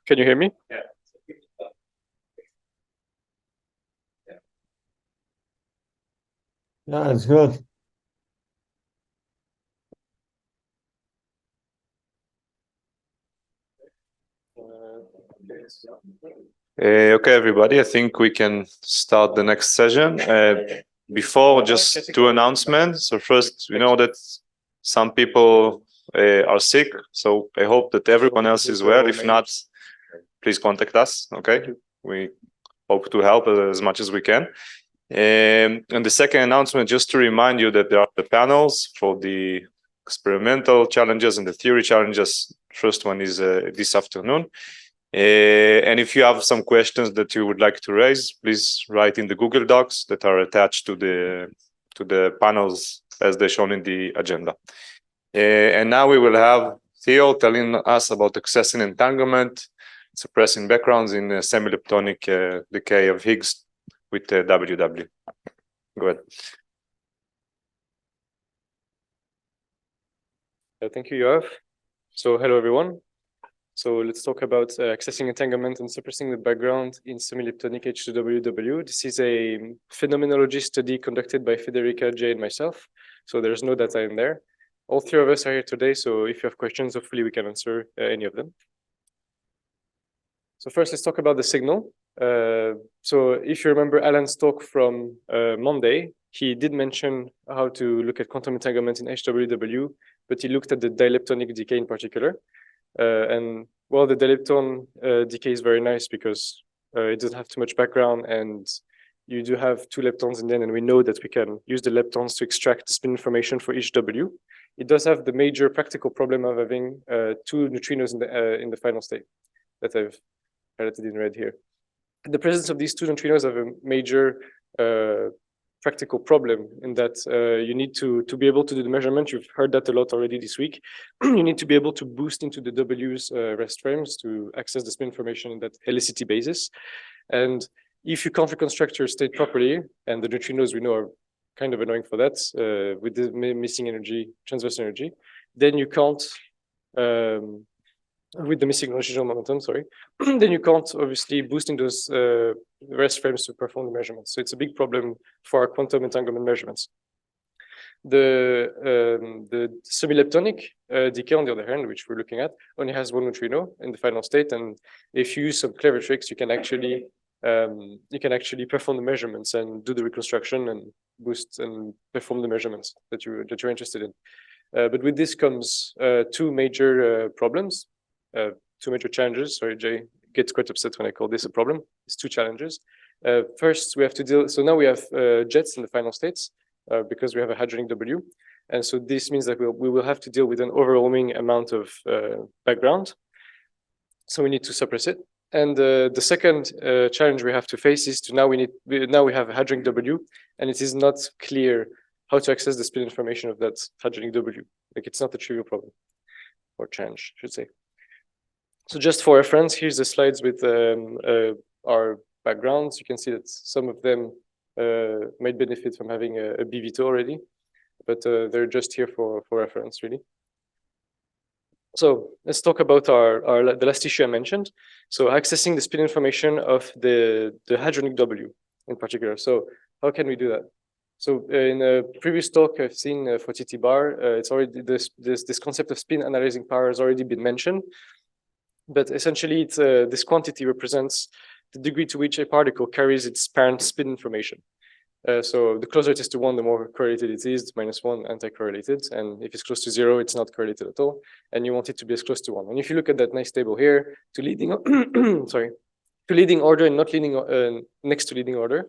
Can you hear me? Yeah. Yeah, it's good. Okay, everybody, I think we can start the next session. Before, just two announcements. So first, we know that some people are sick, so I hope that everyone else is well. If not, please contact us, okay? We hope to help as much as we can. And the second announcement, just to remind you that there are the panels for the experimental challenges and the theory challenges. First one is this afternoon. And if you have some questions that you would like to raise, please write in the Google Docs that are attached to the panels as they're shown in the agenda. And now we will have Theo telling us about accessing entanglement, suppressing backgrounds in semi-leptonic decay of Higgs with WW. Go ahead. Thank you, Yoav. So hello, everyone. So let's talk about accessing entanglement and suppressing the background in semi-leptonic H2WW. This is a phenomenology study conducted by Federica, Jay, and myself. So there's no data in there. All three of us are here today, so if you have questions, hopefully we can answer any of them. So first, let's talk about the signal. So if you remember Alan's talk from Monday, he did mention how to look at quantum entanglement in HWW, but he looked at the dileptonic decay in particular. And well, the dilepton decay is very nice because it doesn't have too much background, and you do have two leptons in the end, and we know that we can use the leptons to extract the spin information for each W. It does have the major practical problem of having two neutrinos in the final state that I've highlighted in red here. The presence of these two neutrinos have a major practical problem in that you need to be able to do the measurement. You've heard that a lot already this week. You need to be able to boost into the W's rest frames to access the spin information in that helicity basis. And if you can't reconstruct your state properly, and the neutrinos we know are kind of annoying for that with the missing energy, transverse energy, then you can't with the missing longitudinal momentum, sorry, then you can't obviously boost in those rest frames to perform the measurements. So it's a big problem for our quantum entanglement measurements. The semi-leptonic decay, on the other hand, which we're looking at, only has one neutrino in the final state, and if you use some clever tricks, you can actually perform the measurements and do the reconstruction and boost and perform the measurements that you're interested in. But with this comes two major problems. Two major challenges. Sorry, Jay gets quite upset when I call this a problem. It's two challenges. First, we have to deal. So now we have jets in the final states because we have a hadronic W, and so this means that we will have to deal with an overwhelming amount of background. So we need to suppress it. And the second challenge we have to face is to now we have a hadronic W, and it is not clear how to access the spin information of that hadronic W. Like, it's not a trivial problem or challenge, I should say. So just for reference, here's the slides with our backgrounds. You can see that some of them might benefit from having a BV2 already, but they're just here for reference, really. So let's talk about the last issue I mentioned. So accessing the spin information of the hadronic W in particular. So how can we do that? So in a previous talk I've seen for TT bar, it's already this concept of spin analyzing power has already been mentioned. But essentially, this quantity represents the degree to which a particle carries its parent spin information. So the closer it is to 1, the more correlated it is. -1 anti-correlated, and if it's close to 0, it's not correlated at all. And you want it to be as close to 1. And if you look at that nice table here, to leading order and not leading next to leading order,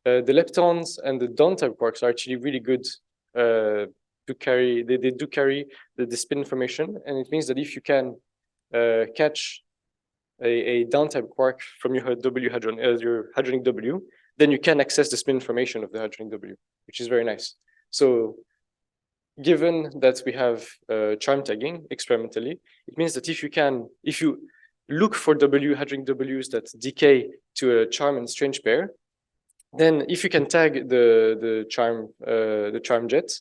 the leptons and the Don type quarks are actually really good to carry. They do carry the spin information, and it means that if you can catch a down type quark from your hadronic W, then you can access the spin information of the hadronic W, which is very nice. So given that we have charm tagging experimentally, it means that if you look for hadronic Ws that decay to a charm and strange pair, then if you can tag the charm jet,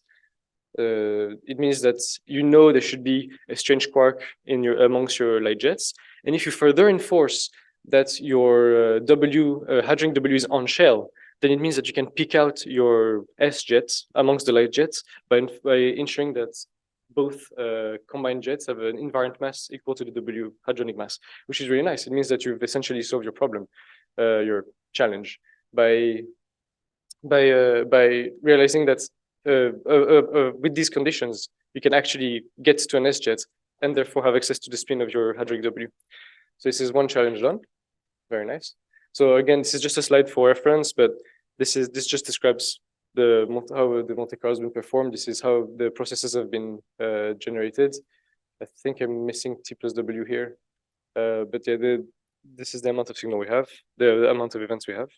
it means that you know there should be a strange quark amongst your light jets, And if you further enforce that your hadroning W is on shell, then it means that you can pick out your S jets amongst the light jets by ensuring that both combined jets have an invariant mass equal to the W hadronic mass, which is really nice. It means that you've essentially solved your problem, your challenge, by realizing that with these conditions, you can actually get to an S jet and therefore have access to the spin of your hadronic W. So this is one challenge done. Very nice. So again, this is just a slide for reference, but this just describes how the Monte Carlo has been performed. This is how the processes have been generated. I think I'm missing T plus W here, but yeah, this is the amount of signal we have, the amount of events we have.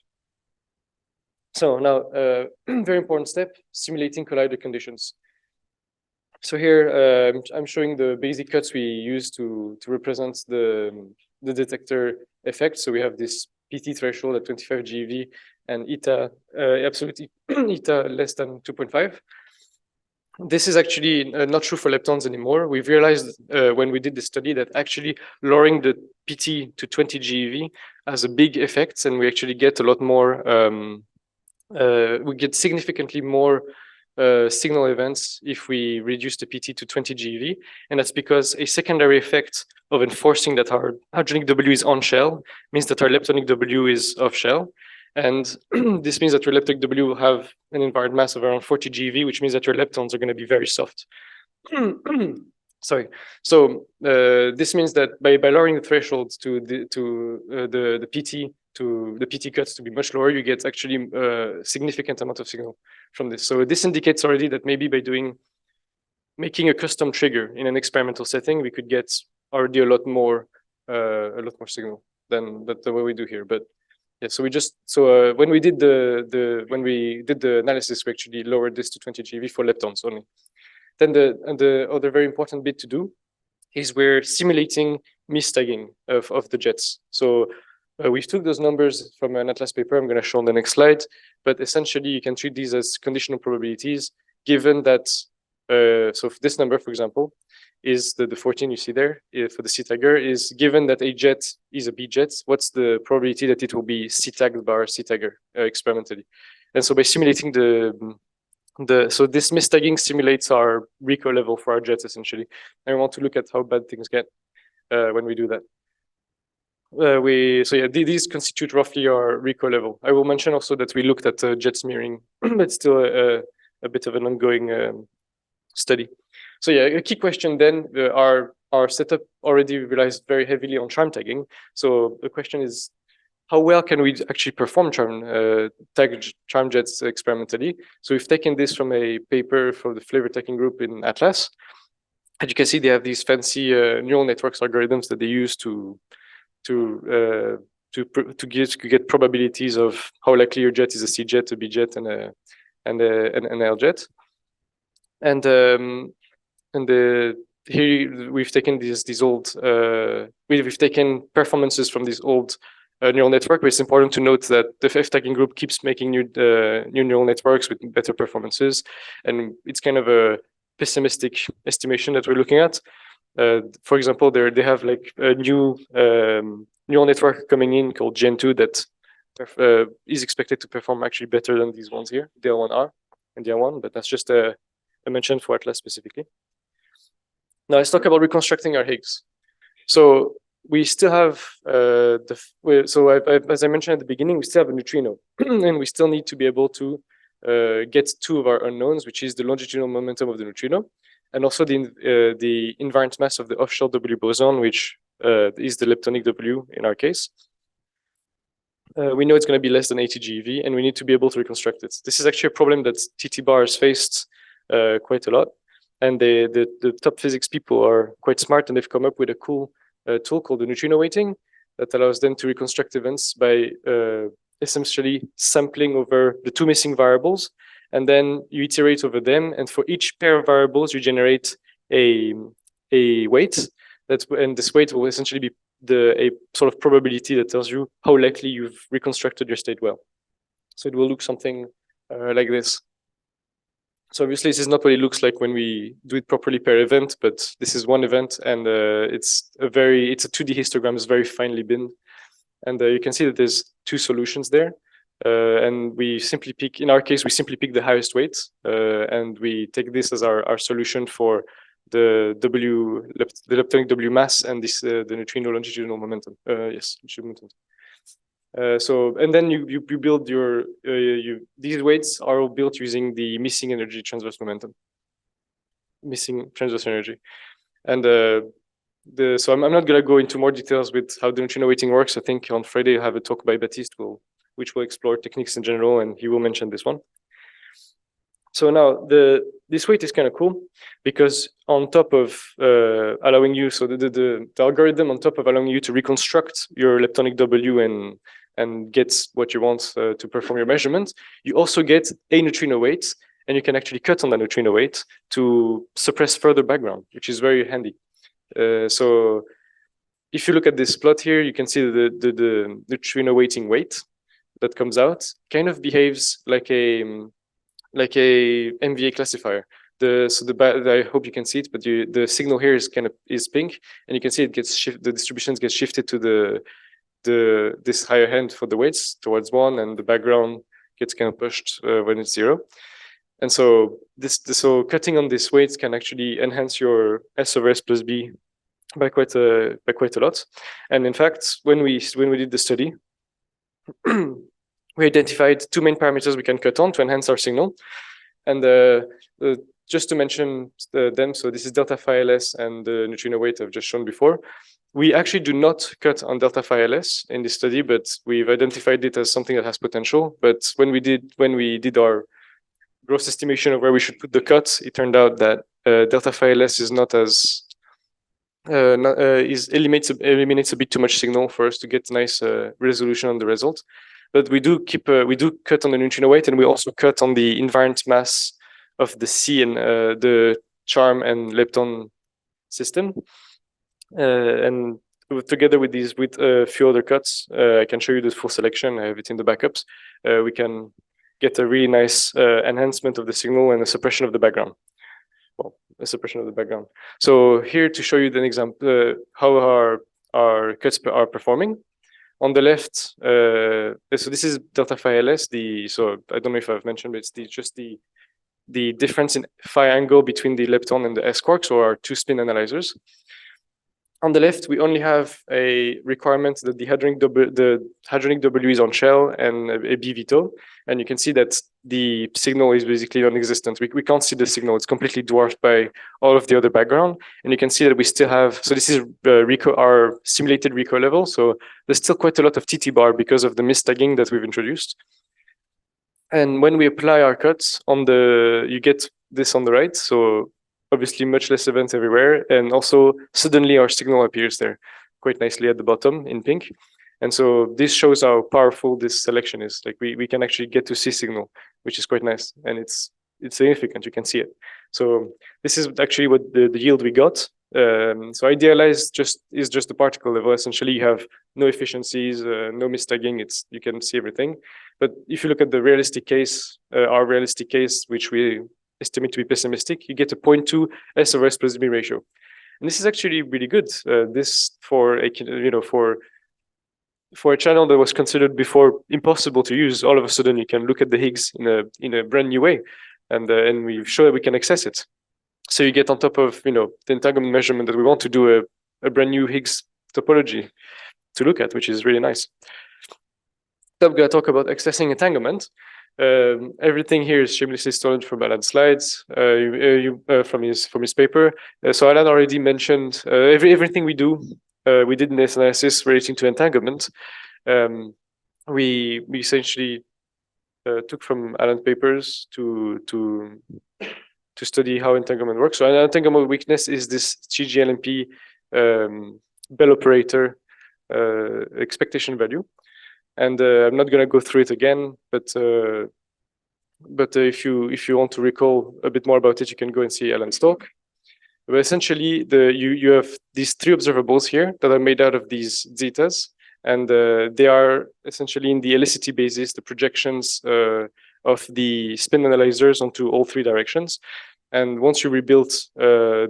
So now, very important step: simulating collider conditions. So here I'm showing the basic cuts we use to represent the detector effect. So we have this PT threshold at 25 GeV and eta absolute eta less than 2.5. This is actually not true for leptons anymore. We've realized when we did the study that actually lowering the PT to 20 GeV has a big effect, and we actually get a lot more. We get significantly more signal events if we reduce the PT to 20 GeV, and that's because a secondary effect of enforcing that our hadronic W is on shell means that our leptonic W is off shell, and this means that your leptonic W will have an invariant mass of around 40 GeV, which means that your leptons are going to be very soft. Sorry. So this means that by lowering the thresholds to the PT to the PT cuts to be much lower, you get actually a significant amount of signal from this. So this indicates already that maybe by making a custom trigger in an experimental setting, we could get already a lot more signal than the way we do here. But yeah, so when we did the analysis, we actually lowered this to 20 GeV for leptons only. Then the other very important bit to do is we're simulating mistagging of the jets. So we took those numbers from an Atlas paper I'm going to show on the next slide, but essentially you can treat these as conditional probabilities given that, so this number, for example, is the 14 you see there for the C-tagger is given that a jet is a B jet, what's the probability that it will be C-tagged by our C-tagger experimentally? And so by simulating so this mistagging simulates our recoil level for our jets essentially. And we want to look at how bad things get when we do that. These constitute roughly our recoil level. I will mention also that we looked at jet smearing, but still a bit of an ongoing study. So yeah, a key question then, our setup already relies very heavily on charm tagging. So the question is, how well can we actually perform tagged charm jets experimentally? So we've taken this from a paper for the flavor tagging group in Atlas. As you can see, they have these fancy neural networks algorithms that they use to get probabilities of how likely your jet is a C jet, a B jet, and an L jet. And here we've taken these old we've taken performances from these old neural network, but it's important to note that the F tagging group keeps making new neural networks with better performances, and it's kind of a pessimistic estimation that we're looking at. For example, they have like a new neural network coming in called Gen2 that is expected to perform actually better than these ones here, DL1R and DL1, but that's just a mention for Atlas specifically. Now let's talk about reconstructing our Higgs. So we still have as I mentioned at the beginning, we still have a neutrino, and we still need to be able to get two of our unknowns, which is the longitudinal momentum of the neutrino, and also the invariant mass of the off-shell W boson, which is the leptonic W in our case. We know it's going to be less than 80 GeV, and we need to be able to reconstruct it. This is actually a problem that TT bar has faced quite a lot, and the top physics people are quite smart, and they've come up with a cool tool called the neutrino weighting that allows them to reconstruct events by essentially sampling over the two missing variables, and then you iterate over them, and for each pair of variables you generate a weight and this weight will essentially be a sort of probability that tells you how likely you've reconstructed your state well. So it will look something like this. So obviously this is not what it looks like when we do it properly per event, but this is one event, and it's a 2D histogram, it's very finely binned. And you can see that there's two solutions there. And we simply pick, in our case, we simply pick the highest weight, and we take this as our solution for the leptonic W mass and this the neutrino longitudinal momentum. Yes, momentum. So, and then you build your these weights are all built using the missing energy transverse momentum, missing transverse energy, and so I'm not gonna go into more details with how the neutrino weighting works. I think on Friday I have a talk by Baptiste which will explore techniques in general, and he will mention this one. So now this weight is kind of cool because on top of allowing you, so the algorithm on top of allowing you to reconstruct your leptonic W and get what you want to perform your measurement, you also get a neutrino weight, and you can actually cut on that neutrino weight to suppress further background, which is very handy. So if you look at this plot here, you can see the neutrino weighting weight that comes out kind of behaves like a MVA classifier. I hope you can see it, but the signal here is pink, and you can see it gets the distributions get shifted to this higher hand for the weights towards 1, and the background gets kind of pushed when it's 0. And so so cutting on these weights can actually enhance your S over S plus B by quite a lot. And in fact, when we did the study, we identified two main parameters we can cut on to enhance our signal. And just to mention them, so this is delta phi LS and the neutrino weight I've just shown before. We actually do not cut on delta phi LS in this study, but we've identified it as something that has potential. But when we did our gross estimation of where we should put the cut, it turned out that delta phi LS is not as eliminates a bit too much signal for us to get nice resolution on the result. But we do cut on the neutrino weight, and we also cut on the invariant mass of the C and the charm and lepton system. And together with a few other cuts, I can show you the full selection. I have it in the backups. We can get a really nice enhancement of the signal and a suppression of the background. Well, a suppression of the background. So here to show you the example how our cuts are performing. On the left, so this is delta phi LS. So I don't know if I've mentioned, but it's just the difference in phi angle between the lepton and the S quarks, or our two spin analyzers. On the left, we only have a requirement that the hadronic W is on shell and a B veto. And you can see that the signal is basically non-existent. We can't see the signal. It's completely dwarfed by all of the other background. And you can see that we still have, so this is our simulated recoil level. So there's still quite a lot of TT bar because of the mistagging that we've introduced. And when we apply our cuts you get this on the right. So obviously much less events everywhere. And also suddenly our signal appears there quite nicely at the bottom in pink. And so this shows how powerful this selection is. Like we can actually get to see signal, which is quite nice. And it's significant, you can see it. So this is actually what the yield we got. So idealized is just the particle level. Essentially you have no efficiencies, no mistagging, you can see everything. But if you look at the realistic case, our realistic case, which we estimate to be pessimistic, you get a 0.2 S over S plus B ratio. And this is actually really good. This for a channel that was considered before impossible to use, all of a sudden you can look at the Higgs in a brand new way, and we show that we can access it. So you get on top of the entanglement measurement that we want to do a brand new Higgs topology to look at, which is really nice. So I'm going to talk about accessing entanglement. Everything here is shamelessly stolen from Alan's slides, from his paper. So Alan already mentioned everything we do. We did in this analysis relating to entanglement. We essentially took from Alan's papers to study how entanglement works. So an entanglement weakness is this GGLMP Bell operator expectation value. And I'm not going to go through it again, but if you want to recall a bit more about it, you can go and see Alan's talk. But essentially, you have these three observables here that are made out of these zetas, and they are essentially in the helicity basis, the projections of the spin analyzers onto all three directions. And once you rebuild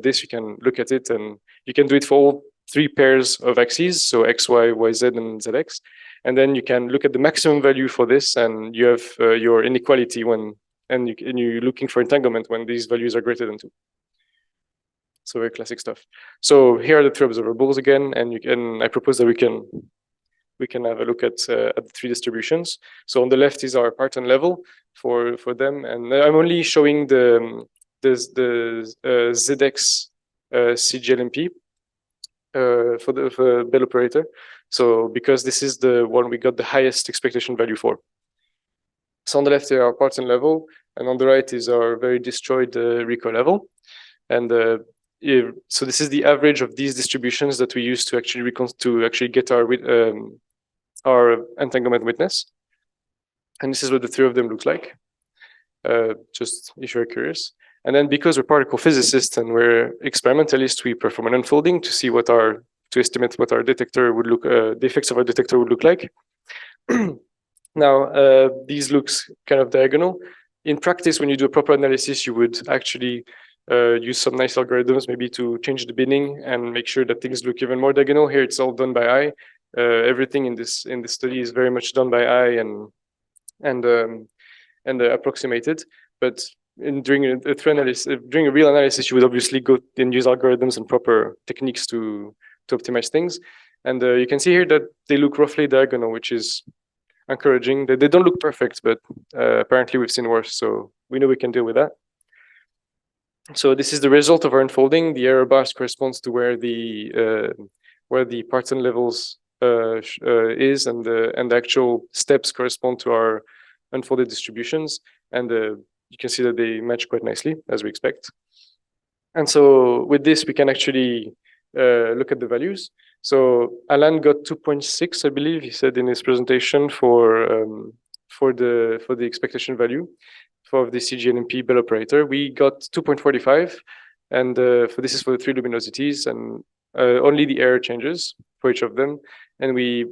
this, you can look at it, and you can do it for all three pairs of axes, so x, y, y, z, and zx. And then you can look at the maximum value for this, and you have your inequality when, and you're looking for entanglement when these values are greater than 2. So very classic stuff. So here are the three observables again, and I propose that we can have a look at the three distributions. So on the left is our Parton level for them, and I'm only showing the ZX CGLMP for the Bell operator. So because this is the one we got the highest expectation value for. So on the left here our Parton level, and on the right is our very destroyed Rico level. And so this is the average of these distributions that we use to actually get our entanglement witness. And this is what the three of them look like. Just if you're curious. And then because we're particle physicists and we're experimentalists, we perform an unfolding to see to estimate what our detector would look, the effects of our detector would look like. Now, these looks kind of diagonal. In practice, when you do a proper analysis, you would actually use some nice algorithms, maybe to change the binning and make sure that things look even more diagonal. Here, it's all done by eye. Everything in this study is very much done by eye and approximated. But during a real analysis, you would obviously go and use algorithms and proper techniques to optimize things. And you can see here that they look roughly diagonal, which is encouraging. They don't look perfect, but apparently we've seen worse, so we know we can deal with that. So this is the result of our unfolding. The error bars corresponds to where the Parton levels is, and the actual steps correspond to our unfolded distributions. And you can see that they match quite nicely, as we expect. And so with this, we can actually look at the values. So Alan got 2.6, I believe he said in his presentation for the expectation value for the CGLMP Bell operator. We got 2.45, and this is for the three luminosities, and only the error changes for each of them. And we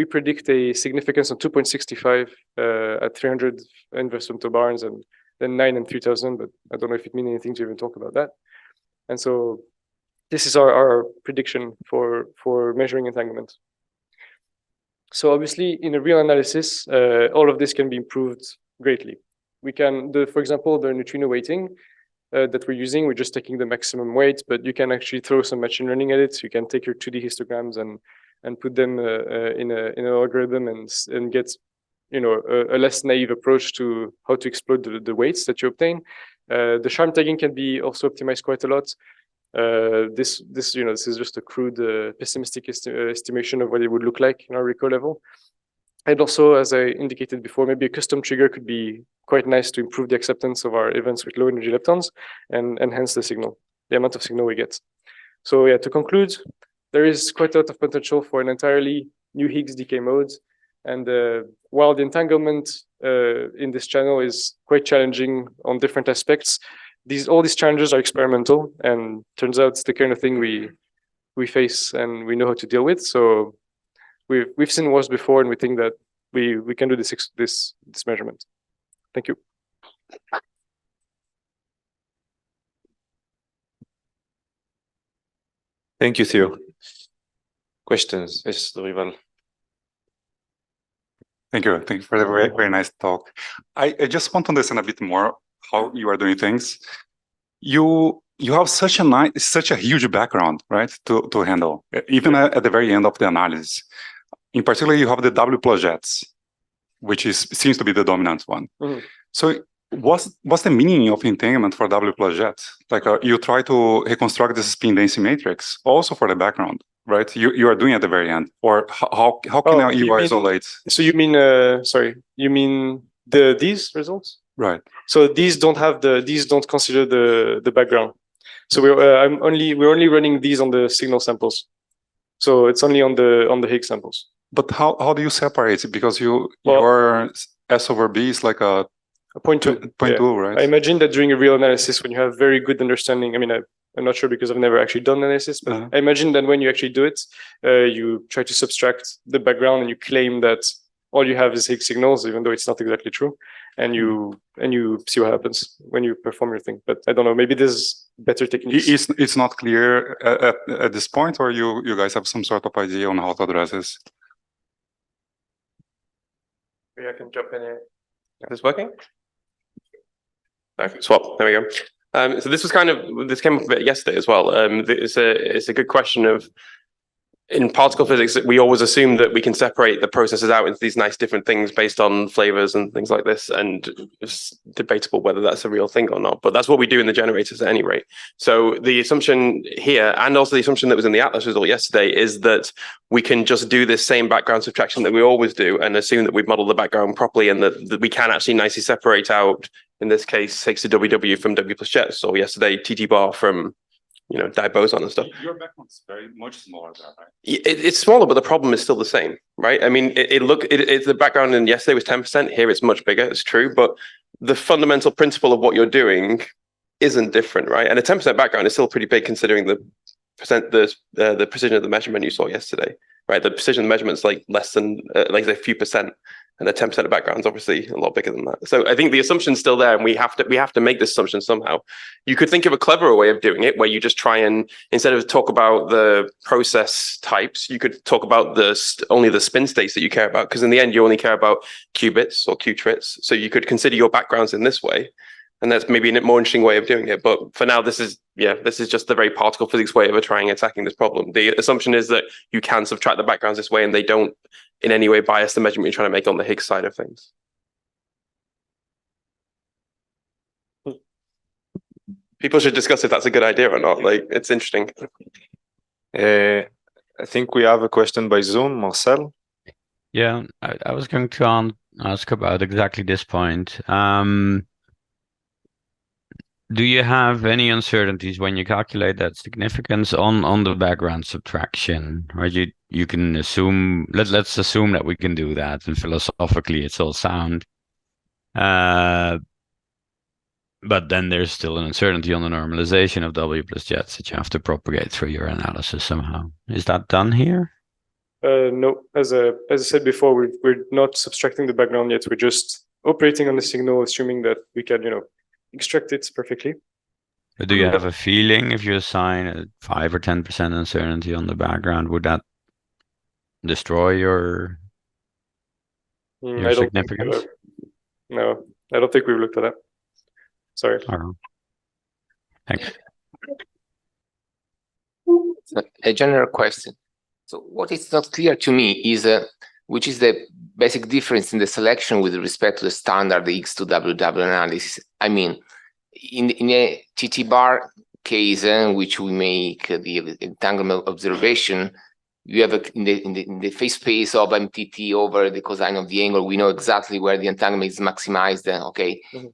predict a significance of 2.65 at 300 inverse femtobarns, and then 9 and 3000, but I don't know if it means anything to even talk about that. And so this is our prediction for measuring entanglement. So obviously, in a real analysis, all of this can be improved greatly. We can, for example, the neutrino weighting that we're using, we're just taking the maximum weight, but you can actually throw some machine learning at it. You can take your 2D histograms and put them in an algorithm and get a less naive approach to how to exploit the weights that you obtain. The charm tagging can be also optimized quite a lot. This is just a crude pessimistic estimation of what it would look like in our Rico level. And also, as I indicated before, maybe a custom trigger could be quite nice to improve the acceptance of our events with low energy leptons and enhance the signal, the amount of signal we get. So yeah, to conclude, there is quite a lot of potential for an entirely new Higgs decay mode. And while the entanglement in this channel is quite challenging on different aspects, all these challenges are experimental, and turns out it's the kind of thing we face and we know how to deal with. So we've seen worse before, and we think that we can do this measurement. Thank you. Thank you, Theo. Questions? Yes, Rival. Thank you. Thank you for the very, very nice talk. I just want to understand a bit more how you are doing things. You have such a huge background, right, to handle, even at the very end of the analysis. In particular, you have the W plus jets, which seems to be the dominant one. Mm-hmm. So what's the meaning of entanglement for W plus jet? Like you try to reconstruct the spin density matrix also for the background, right? You are doing at the very end, or how can you isolate? So you mean you mean these results? Right. So these don't consider the background. So we're only running these on the signal samples. So it's only on the Higgs samples. But how do you separate it? Because your S over B is like a 0.2, right? I imagine that during a real analysis, when you have very good understanding, I mean, I'm not sure because I've never actually done analysis, but I imagine that when you actually do it, you try to subtract the background and you claim that all you have is Higgs signals, even though it's not exactly true. and you see what happens when you perform your thing. But I don't know, maybe there's better techniques. It's not clear at this point, or you guys have some sort of idea on how to address this? Maybe I can jump in here. Is this working? Okay, swap. There we go. So this came up a bit yesterday as well. It's a good question of, in particle physics, we always assume that we can separate the processes out into these nice different things based on flavors and things like this. And it's debatable whether that's a real thing or not, but that's what we do in the generators at any rate. So the assumption here, and also the assumption that was in the Atlas result yesterday, is that we can just do this same background subtraction that we always do and assume that we've modeled the background properly and that we can actually nicely separate out, in this case, Higgs to WW from W plus jets, or yesterday, TT bar from diboson and stuff. Your background is very much smaller than that, right? It's smaller, but the problem is still the same, right? I mean, the background in yesterday was 10%. Here it's much bigger. It's true, but the fundamental principle of what you're doing isn't different, right? And a 10% background is still pretty big considering the precision of the measurement you saw yesterday, right? The precision of the measurement is like less than like a few percent. And the 10% of background is obviously a lot bigger than that. So I think the assumption's still there, and we have to make this assumption somehow. You could think of a cleverer way of doing it, where you just try and, instead of talk about the process types, you could talk about only the spin states that you care about, because in the end you only care about qubits or qtrits. So you could consider your backgrounds in this way, and that's maybe a more interesting way of doing it. But for now, this is just the very particle physics way of trying attacking this problem. The assumption is that you can subtract the backgrounds this way, and they don't in any way bias the measurement you're trying to make on the Higgs side of things. People should discuss if that's a good idea or not. Like, it's interesting. I think we have a question by Zoom, Marcel. Yeah, I was going to ask about exactly this point. Do you have any uncertainties when you calculate that significance on the background subtraction? Right, you can assume, let's assume that we can do that, and philosophically it's all sound. But then there's still an uncertainty on the normalization of W plus jets that you have to propagate through your analysis somehow. Is that done here? No, as I said before, we're not subtracting the background yet. We're just operating on the signal, assuming that we can, extract it perfectly. But do you have a feeling if you assign a 5 or 10% uncertainty on the background, would that destroy your significance? No, I don't think we've looked at that. Sorry. Thanks. So a general question. So what is not clear to me is which is the basic difference in the selection with respect to the standard Higgs to WW analysis. I mean, in a TT bar case in which we make the entanglement observation, you have in the phase space of MTT over the cosine of the angle, we know exactly where the entanglement is maximized. Okay. Mm-hmm.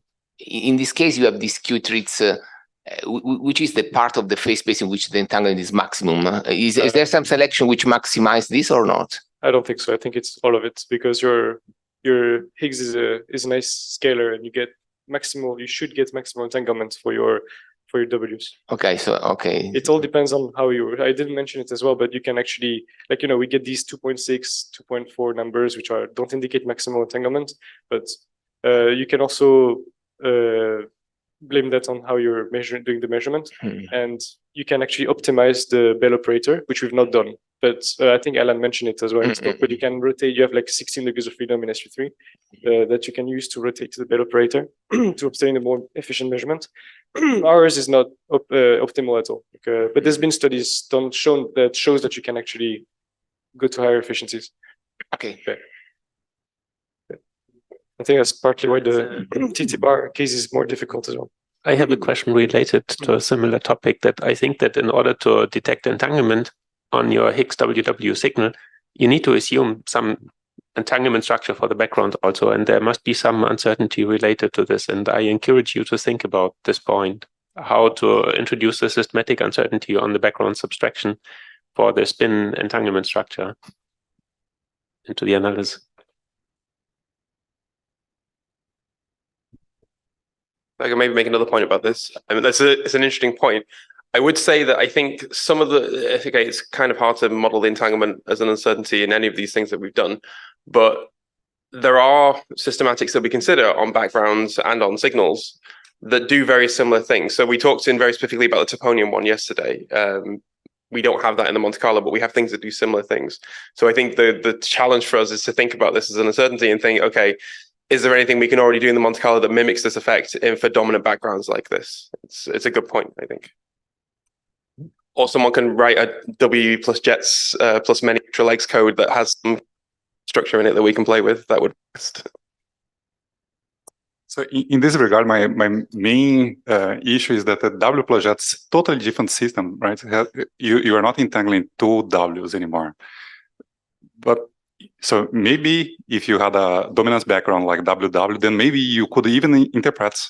In this case, you have these Q-treats, which is the part of the phase space in which the entanglement is maximum. Is there some selection which maximizes this or not? I don't think so. I think it's all of it, because your Higgs is a nice scalar, and you should get maximal entanglement for your W's. Okay, so okay. It all depends on how I didn't mention it as well, but you can actually, we get these 2.6, 2.4 numbers which don't indicate maximal entanglement, but you can also blame that on how you're doing the measurement, and you can actually optimize the Bell operator, which we've not done. But I think Alan mentioned it as well. But you can rotate. You have like 16 degrees of freedom in SU3 that you can use to rotate to the Bell operator to obtain a more efficient measurement. Ours is not optimal at all. But there's been studies shown that you can actually go to higher efficiencies. Okay. I think that's partly why the TT bar case is more difficult as well. I have a question related to a similar topic, that I think that in order to detect entanglement on your Higgs WW signal, you need to assume some entanglement structure for the background also, and there must be some uncertainty related to this. And I encourage you to think about this point, how to introduce the systematic uncertainty on the background subtraction for the spin entanglement structure into the analysis. I can maybe make another point about this. I mean, it's an interesting point. I would say that I think it's kind of hard to model the entanglement as an uncertainty in any of these things that we've done, but there are systematics that we consider on backgrounds and on signals that do very similar things. So we talked in very specifically about the toponium one yesterday. We don't have that in the Monte Carlo, but we have things that do similar things. So I think the challenge for us is to think about this as an uncertainty and think, okay, is there anything we can already do in the Monte Carlo that mimics this effect for dominant backgrounds like this? It's a good point, I think. Or someone can write a W plus jets plus many extra legs code that has some structure in it that we can play with. That would best. So in this regard, my main issue is that the W plus jets is totally different system, right? You are not entangling two Ws anymore. But so maybe if you had a dominance background like WW, then maybe you could even interpret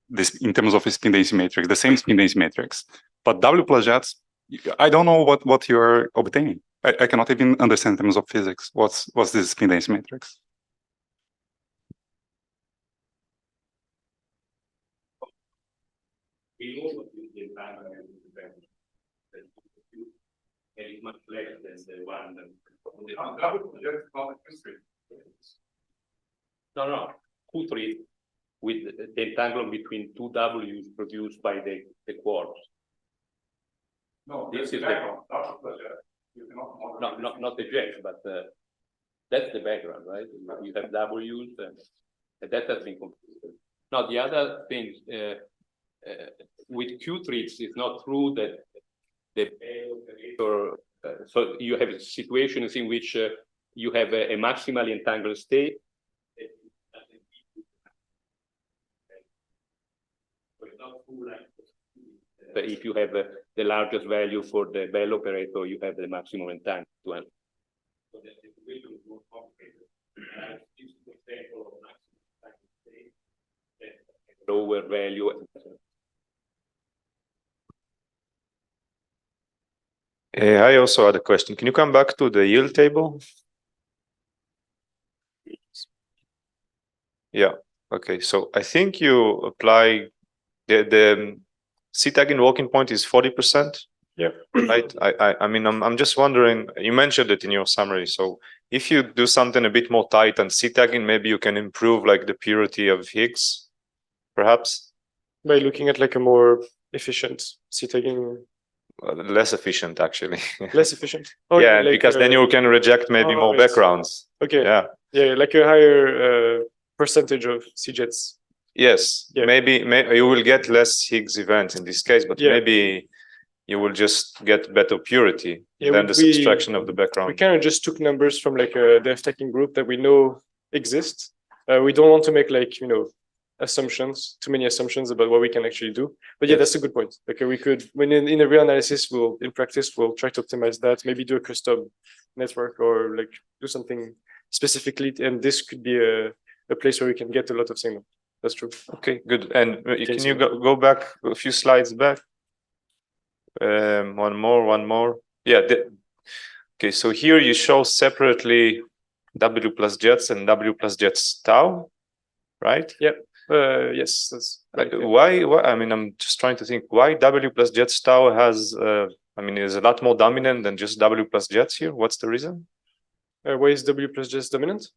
this in terms of a spin density matrix, the same spin density matrix. But W plus jets, I don't know what you're obtaining. I cannot even understand in terms of physics what's this spin density matrix. We know what the environment is much less than the one that no, Q3 with the entanglement between two W's produced by the quarks. No, this is the not the jet, but that's the background, right? You have W's, and that has been computed. Now the other thing. With Q3s, it's not true that the operator, so you have situations in which you have a maximally entangled state. But if you have the largest value for the Bell operator, you have the maximum entanglement. So the situation is more complicated. This is the example of maximum state, lower value. I also had a question. Can you come back to the yield table? Yeah. Okay. So I think you apply the C tagging working point is 40%. Yeah. Right. I mean, I'm just wondering. You mentioned it in your summary. So if you do something a bit more tight and C tagging, maybe you can improve like the purity of Higgs, perhaps by looking at like a more efficient C tagging. Less efficient, actually. Less efficient. Oh, yeah, like, because then you can reject maybe more backgrounds. Okay. Yeah. Yeah, like a higher percentage of C-jets. Yes. Yeah. Maybe you will get less Higgs events in this case, but maybe you will just get better purity than the subtraction of the background. We kind of just took numbers from like a dev stacking group that we know exists. We don't want to make like, too many assumptions about what we can actually do. But yeah, that's a good point. Okay, we could, when in a real analysis, in practice, we'll try to optimize that, maybe do a custom network or like do something specifically. And this could be a place where we can get a lot of signal. That's true. Okay, good. And can you go back a few slides back? One more. Yeah. Okay, so here you show separately W plus jets and W plus jets tau, right? Yeah. Yes. That's why? I mean, I'm just trying to think why W plus jets tau has. Is a lot more dominant than just W plus jets here. What's the reason? Why is W plus jets dominant?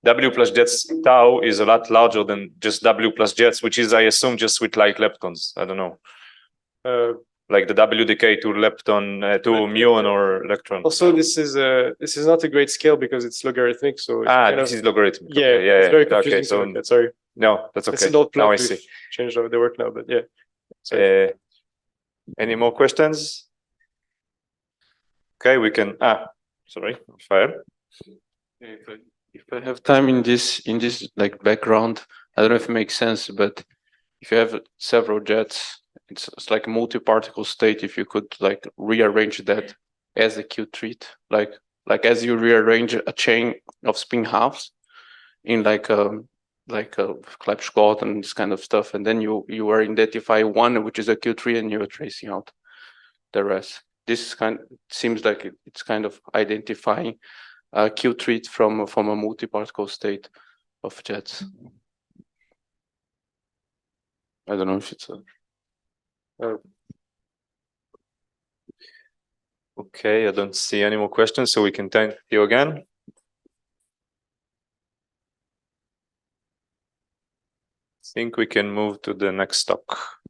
W plus jets tau is a lot larger than just W plus jets, which is, I assume, just with like leptons. I don't know. Like the W decay to lepton to muon or electron. Also, this is not a great scale because it's logarithmic. So this is logarithmic. Yeah, okay, it's very confusing. Okay, so sorry. No, that's okay. It's an old plot. Now I see. Changed over the work now, but yeah. Sorry. Any more questions? Okay, we can. Sorry, fire. If I have time in this like background, I don't know if it makes sense, but if you have several jets, it's like a multi-particle state. If you could like rearrange that as a Q-treat, like as you rearrange a chain of spin halves in like a Klebsch and this kind of stuff, and then you are identify one which is a Q3 and you're tracing out the rest. This seems like it's kind of identifying a Q-treat from a multi-particle state of jets. I don't know if it's a. Okay, I don't see any more questions, so we can thank you again. think we can move to the next talk.